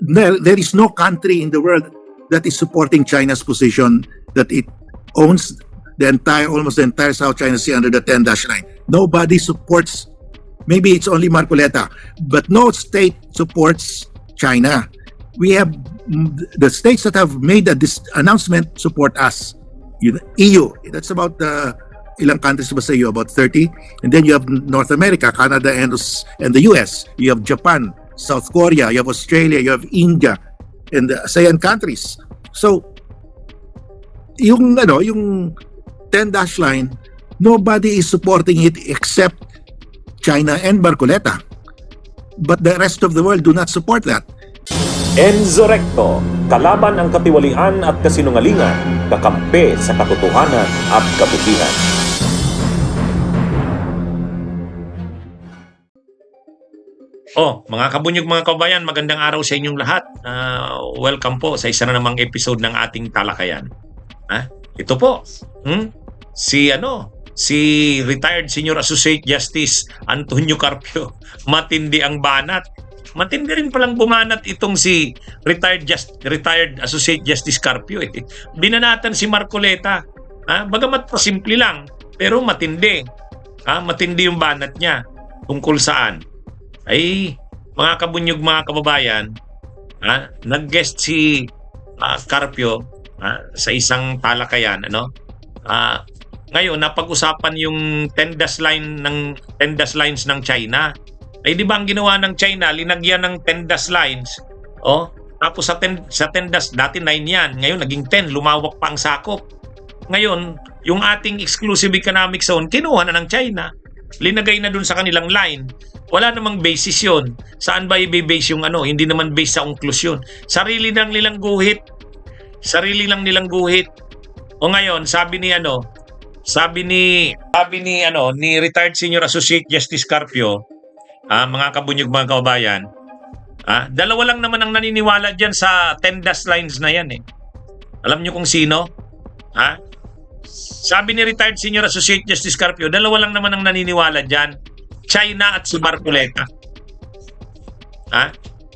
there is no country in the world that is supporting China's position that it owns almost the entire South China Sea under the 10-dash line. Nobody supports. Maybe it's only Marcoleta, but no state supports China. We have the states that have made this announcement support us. EU, that's about ilang countries ba sa EU? About 30. And then you have North America, Canada, and the US. You have Japan, South Korea, you have Australia, you have India, and the ASEAN countries. So, yung 10-dash line, nobody is supporting it except China and Marcoleta. But the rest of the world do not support that. Enzo Recto, kalaban ang katiwalian at kasinungalingan, kakampi sa katotohanan at kabutihan. Mga kabunyog, mga kabayan, magandang araw sa inyong lahat. Welcome po sa isa na namang episode ng ating talakayan. Ito po, si retired Senior Associate Justice Antonio Carpio. Matindi ang banat. Matindi rin palang bumanat itong si retired Associate Justice Carpio. Binanatan si Marcoleta. Bagamat simple lang, pero matindi. Matindi yung banat niya. Tungkol saan? Ay, mga kabunyog, mga kababayan, nag-guest si Carpio sa isang talakayan, ngayon napag-usapan yung 10-dash lines ng China. Ay di ba ang ginawa ng China, linagyan ng 10-dash lines. Tapos sa 10-dash dati 9 yan, ngayon naging 10, lumawak pa ang sakop. Ngayon, yung ating exclusive economic zone kinuha na ng China. Linagay na dun sa kanilang line. Wala namang basis yun. Saan ba i-base yung Hindi naman base sa conclusion. Sarili lang nilang guhit. O ngayon, sabi ni retired Senior Associate Justice Carpio, mga kabunyog, mga kababayan, dalawa lang naman ang naniniwala dyan sa 10-dash lines na yan. Alam nyo kung sino? Sabi ni retired Senior Associate Justice Carpio, dalawa lang naman ang naniniwala dyan. China at si Marcoleta.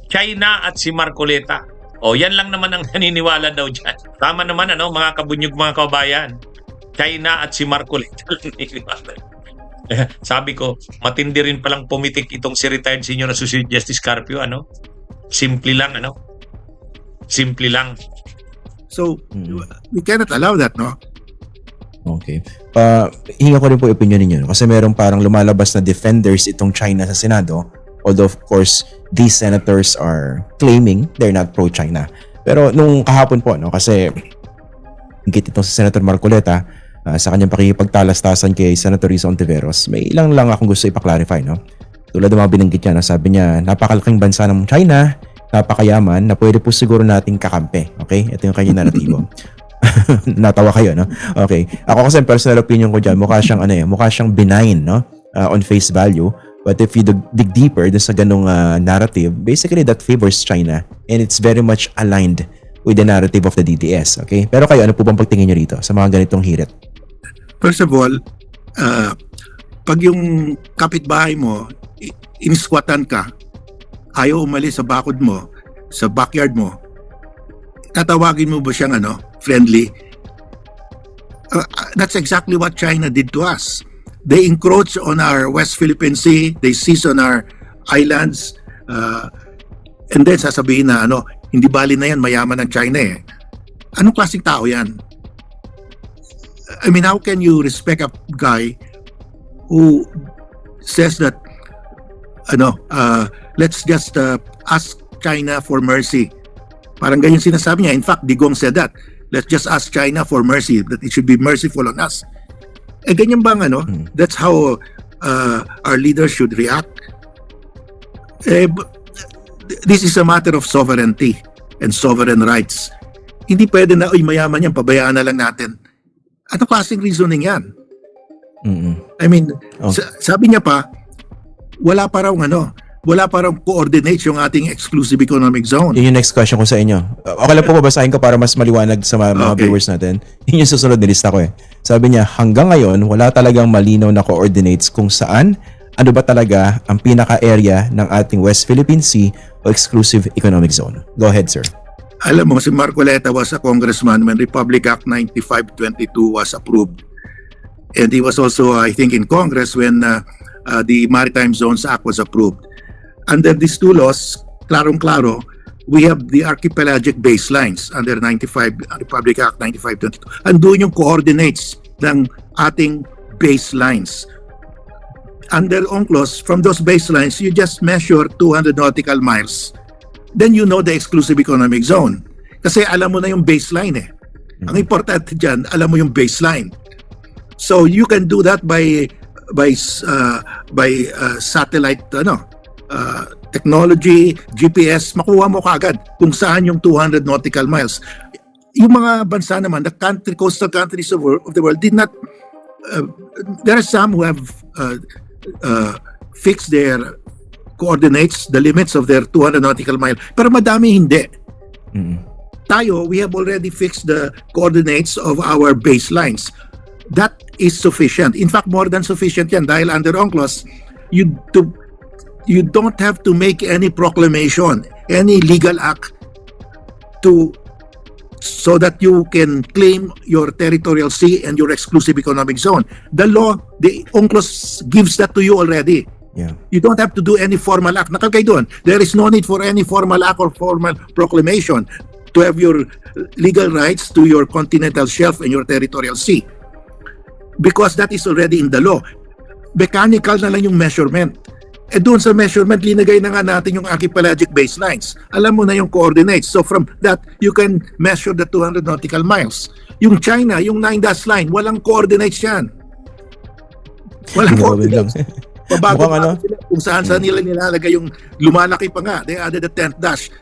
China at si Marcoleta. Yan lang naman ang naniniwala daw dyan. Tama naman, mga kabunyog, mga kabayan. China at si Marcoleta lang naniniwala. Sabi ko, matindi rin palang pumitik itong si retired Senior Associate Justice Carpio. Simple lang, Simple lang. So, we cannot allow that, no? Okay. Hinga ko rin po opinion ninyo kasi merong parang lumalabas na defenders itong China sa Senado, although of course these senators are claiming they're not pro-China. Pero nung kahapon po, kasi higit itong si Senator Marcoleta sa kanyang pakikipagtalastasan kay Senator Risa Ontiveros, may ilang lang akong gusto ipaklarify. Tulad ng mga binanggit niya, sabi niya, napakalaking bansa ng China, napakayaman, na pwede po siguro nating kakampi. Okay? Ito yung kanyang naratibo. Natawa kayo, no? Okay. Ako kasi personal opinion ko dyan, mukha siyang benign, on face value. But if you dig deeper dun sa ganung narrative, basically that favors China and it's very much aligned with the narrative of the DDS. Okay? Pero kayo, ano po bang pagtingin nyo rito sa mga ganitong hirit? First of all, pag yung kapitbahay mo, iniskwatan ka, ayaw umalis sa bakod mo, sa backyard mo, tatawagin mo ba siyang friendly? That's exactly what China did to us. They encroach on our West Philippine Sea, they seize on our islands, and then sasabihin na hindi bali na yan, mayaman ng China eh. Anong klaseng tao yan? I mean, how can you respect a guy who says that let's just ask China for mercy? Parang ganyan sinasabi niya. In fact, Digong said that. Let's just ask China for mercy, that it should be merciful on us. Ganyan bang that's how our leaders should react? This is a matter of sovereignty and sovereign rights. Hindi pwede na, mayaman yan, pabayaan na lang natin. Ano klaseng reasoning yan? I mean, sabi niya pa, wala pa raw coordinate yung ating exclusive economic zone. Yun yung next question ko sa inyo. Okay lang po babasahin ko para mas maliwanag sa mga viewers natin. Yun yung susunod na lista ko. Sabi niya, hanggang ngayon, wala talagang malinaw na coordinates kung saan ano ba talaga ang pinaka-area ng ating West Philippine Sea o Exclusive Economic Zone? Go ahead, sir. Alam mo, si Marcoleta was a congressman when Republic Act 9522 was approved. And he was also, I think, in Congress when the Maritime Zones Act was approved. Under these two laws, klarong-klaro, we have the archipelagic baselines under Republic Act 9522. Andun yung coordinates ng ating baselines. Under UNCLOS, from those baselines, you just measure 200 nautical miles. Then you know the exclusive economic zone. Kasi alam mo na yung baseline eh. Ang importante dyan, alam mo yung baseline. So you can do that by satellite technology, GPS, makuha mo kaagad kung saan yung 200 nautical miles. Yung mga bansa naman, the coastal countries of the world did not, there are some who have fixed their coordinates, the limits of their 200 nautical mile, pero madami hindi. Tayo, we have already fixed the coordinates of our baselines. That is sufficient. In fact, more than sufficient yan dahil under UNCLOS, you don't have to make any proclamation, any legal act so that you can claim your territorial sea and your exclusive economic zone. The law, the UNCLOS gives that to you already. Yeah. You don't have to do any formal act. Nakalagay doon. There is no need for any formal act or formal proclamation to have your legal rights to your continental shelf and your territorial sea. Because that is already in the law. Mechanical na lang yung measurement. Eh doon sa measurement, linagay na nga natin yung archipelagic baselines. Alam mo na yung coordinates. So from that, you can measure the 200 nautical miles. Yung China, yung 9-dash line, walang coordinates yan. Walang coordinates. Pabago pa sila kung saan nila nilalagay yung lumalaki pa nga. They added the 10th dash.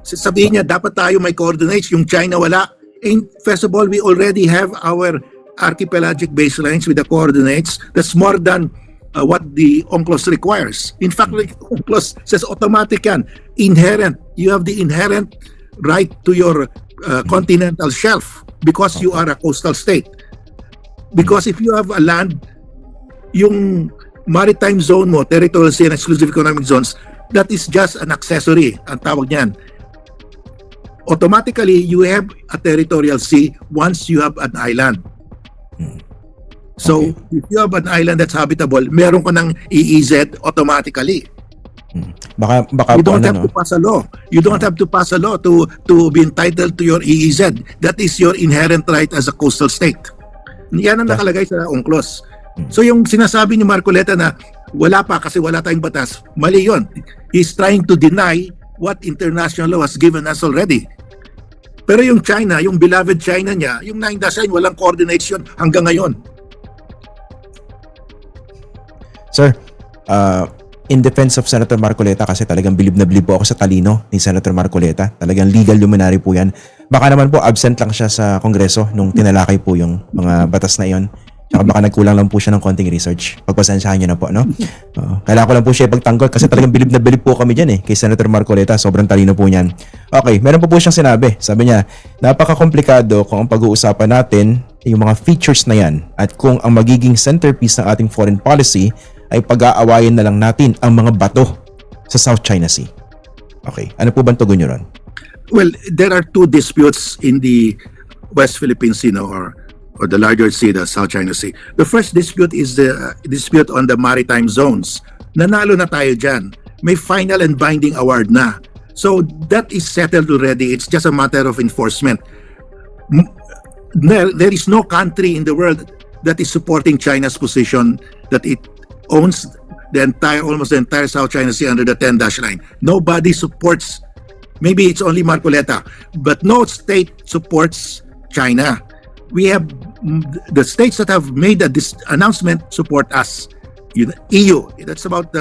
Sabihin niya, dapat tayo may coordinates. Yung China wala. And first of all, we already have our archipelagic baselines with the coordinates. That's more than what the UNCLOS requires. In fact, like UNCLOS says automatic yan. Inherent. You have the inherent right to your continental shelf because you are a coastal state. Because if you have a land, yung maritime zone mo, territorial sea and exclusive economic zones, that is just an accessory. Ang tawag niyan. Automatically, you have a territorial sea once you have an island. So, if you have an island that's habitable, meron ka ng EEZ automatically. Baka you don't have to pass a law. You don't have to pass a law to be entitled to your EEZ. That is your inherent right as a coastal state. Yan ang nakalagay sa UNCLOS. So yung sinasabi ni Marcoleta na wala pa kasi wala tayong batas, mali yun. He's trying to deny what international law has given us already. Pero yung China, yung beloved China niya, yung 9-dash line, walang coordinates yun hanggang ngayon. Sir, in defense of Senator Marcoleta, kasi talagang bilib na bilib po ako sa talino ni Senator Marcoleta. Talagang legal luminary po yan. Baka naman po absent lang siya sa Kongreso nung tinalakay po yung mga batas na yon. Tsaka baka nagkulang lang po siya ng konting research. Pagpasensyahan niyo na po, no? Kailangan ko lang po siya ipagtanggol kasi talagang bilib na bilib po kami dyan kay Senator Marcoleta. Sobrang talino po niyan. Okay, meron po siyang sinabi. Sabi niya, napaka-komplikado kung ang pag-uusapan natin yung mga features na yan at kung ang magiging centerpiece ng ating foreign policy ay pag-aawayan na lang natin ang mga bato sa South China Sea. Okay, ano po bang tugon niyo ron? Well, there are two disputes in the West Philippine Sea or the larger sea, the South China Sea. The first dispute is the dispute on the maritime zones. Nanalo na tayo dyan. May final and binding award na. So that is settled already. It's just a matter of enforcement. There is no country in the world that is supporting China's position that it owns almost the entire South China Sea under the 10-dash line. Nobody supports, maybe it's only Marcoleta, but no state supports China. We have the states that have made this announcement support us. EU, that's about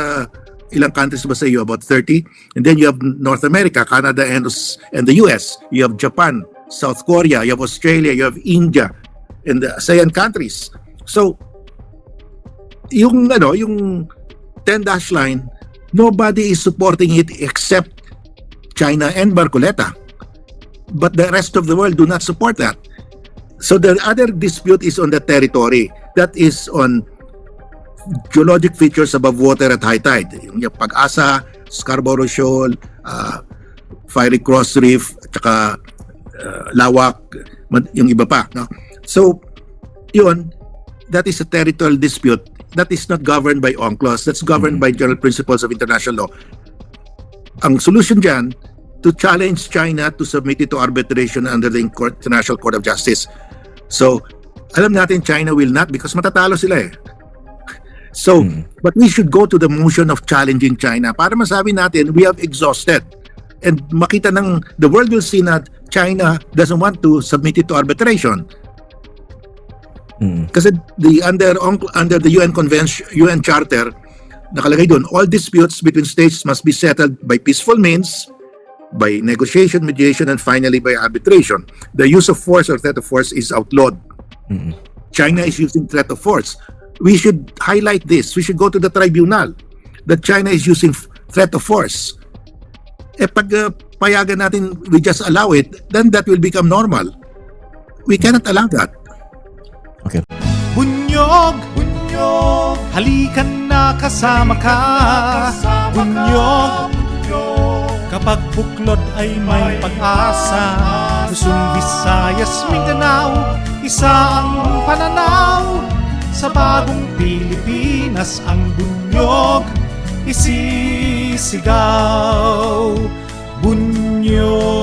ilang countries ba sa EU? About 30. And then you have North America, Canada, and the US. You have Japan, South Korea, you have Australia, you have India, and the ASEAN countries. So, yung 10-dash line, nobody is supporting it except China and Marcoleta. But the rest of the world do not support that. So the other dispute is on the territory. That is on geologic features above water at high tide. Yung Pag-asa, Scarborough Shoal, Fiery Cross Reef, at saka Lawak, yung iba pa. No? So, yun, that is a territorial dispute that is not governed by UNCLOS. That's governed by general principles of international law. Ang solution dyan, to challenge China to submit it to arbitration under the International Court of Justice. So, alam natin China will not because matatalo sila eh. So, but we should go to the motion of challenging China para masabi natin we have exhausted. And makita ng the world will see that China doesn't want to submit it to arbitration. Kasi under the UN Convention, UN Charter, nakalagay doon, all disputes between states must be settled by peaceful means, by negotiation, mediation, and finally by arbitration. The use of force or threat of force is outlawed. China is using threat of force. We should highlight this. We should go to the tribunal that China is using threat of force. Pag payagan natin, we just allow it, then that will become normal. We cannot allow that. Okay. Bunyog, bunyog, halikan na kasama ka. Bunyog, kapag buklod ay may pag-asa. Luzon, Visayas, Mindanao, isa ang pananaw. Sa bagong Pilipinas ang bunyog isisigaw. Bunyog.